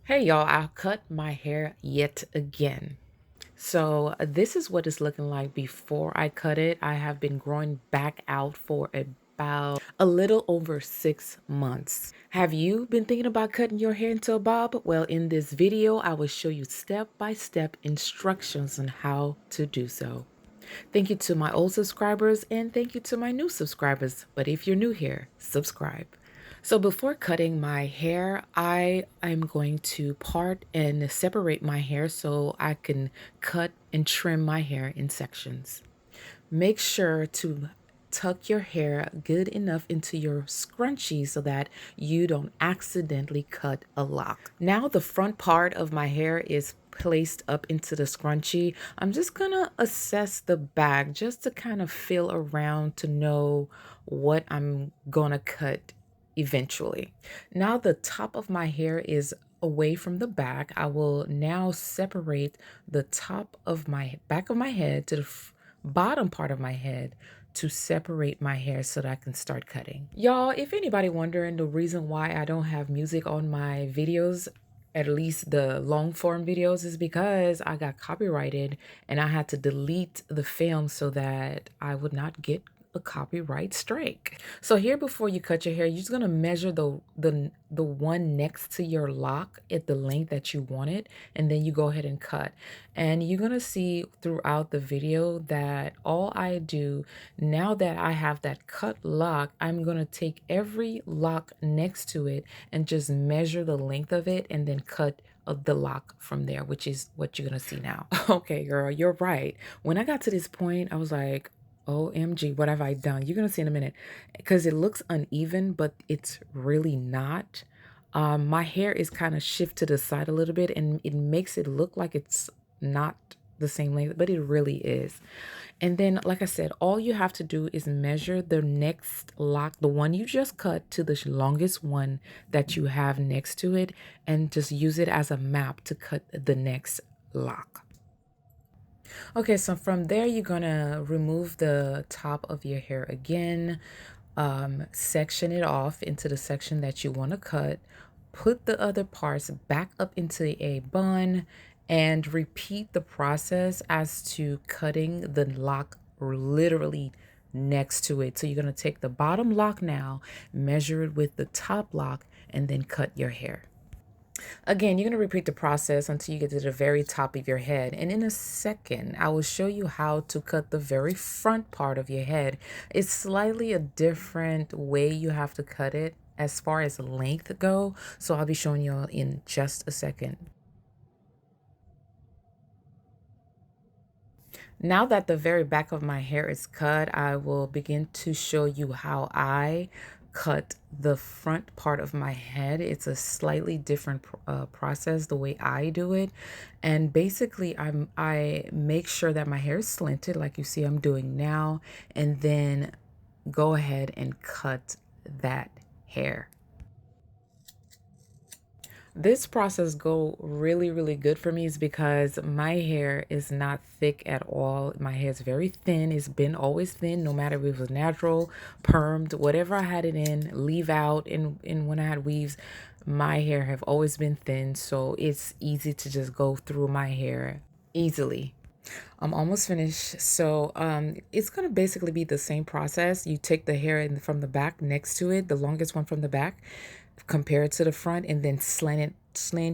Hey y'all, I cut my hair yet again. So this is what it's looking like before I cut it. I have been growing back out for about a little over 6 months. Have you been thinking about cutting your hair into a bob? Well, in this video, I will show you step-by-step instructions on how to do so. Thank you to my old subscribers and thank you to my new subscribers. But if you're new here, subscribe. So before cutting my hair, I am going to part and separate my hair so I can cut and trim my hair in sections. Make sure to tuck your hair good enough into your scrunchie so that you don't accidentally cut a lock. Now the front part of my hair is placed up into the scrunchie. I'm just gonna assess the back just to kind of feel around to know what I'm gonna cut eventually. Now the top of my hair is away from the back. I will now separate the top of my back of my head to the bottom part of my head to separate my hair so that I can start cutting. Y'all, if anybody wondering the reason why I don't have music on my videos, at least the long form videos, is because I got copyrighted and I had to delete the film so that I would not get a copyright strike. So here, before you cut your hair, you're just gonna measure the one next to your lock at the length that you want it, and then you go ahead and cut. And you're gonna see throughout the video that all I do now that I have that cut lock, I'm gonna take every lock next to it and just measure the length of it and then cut of the lock from there, which is what you're gonna see now. Okay, girl, you're right. When I got to this point, I was like, OMG, what have I done? You're going to see in a minute because it looks uneven, but it's really not. My hair is kind of shift to the side a little bit and it makes it look like it's not the same length, but it really is. And then, like I said, all you have to do is measure the next lock, the one you just cut, to the longest one that you have next to it, and just use it as a map to cut the next lock. Okay, so from there, you're gonna remove the top of your hair again, section it off into the section that you want to cut, put the other parts back up into a bun, and repeat the process as to cutting the lock literally next to it. So you're gonna take the bottom lock now, measure it with the top lock, and then cut your hair. Again, you're going to repeat the process until you get to the very top of your head. And in a second, I will show you how to cut the very front part of your head. It's slightly a different way you have to cut it as far as length go. So I'll be showing you in just a second. Now that the very back of my hair is cut, I will begin to show you how I cut the front part of my head. It's a slightly different process the way I do it. And basically, I make sure that my hair is slanted like you see I'm doing now, and then go ahead and cut that hair. This process go really good for me is because my hair is not thick at all. My hair is very thin. It's been always thin, no matter if it was natural, permed, whatever I had it in, leave out, and when I had weaves, my hair have always been thin. So it's easy to just go through my hair easily. I'm almost finished. So it's going to basically be the same process. You take the hair from the back next to it, the longest one from the back, compare it to the front, and then slant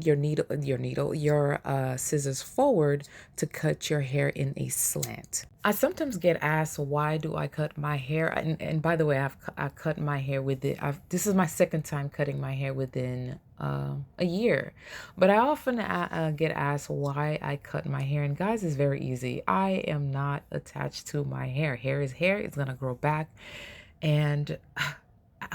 your scissors forward to cut your hair in a slant. I sometimes get asked, why do I cut my hair? And by the way, I cut my hair this is my second time cutting my hair within a year. But I often get asked why I cut my hair. And guys, it's very easy. I am not attached to my hair. Hair is hair. It's going to grow back. And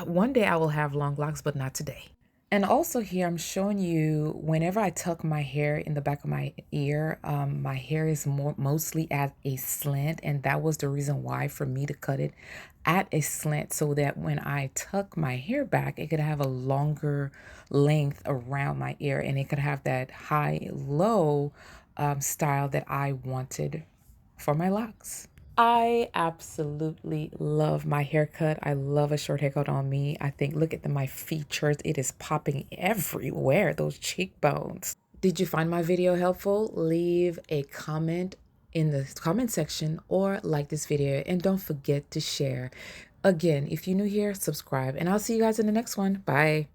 one day I will have long locks, but not today. And also here, I'm showing you whenever I tuck my hair in the back of my ear, my hair is mostly at a slant. And that was the reason why for me to cut it at a slant so that when I tuck my hair back, it could have a longer length around my ear and it could have that high-low style that I wanted for my locks. I absolutely love my haircut. I love a short haircut on me. I think, look at my features. It is popping everywhere, those cheekbones. Did you find my video helpful? Leave a comment in the comment section or like this video, and don't forget to share. Again, if you're new here, subscribe, and I'll see you guys in the next one. Bye.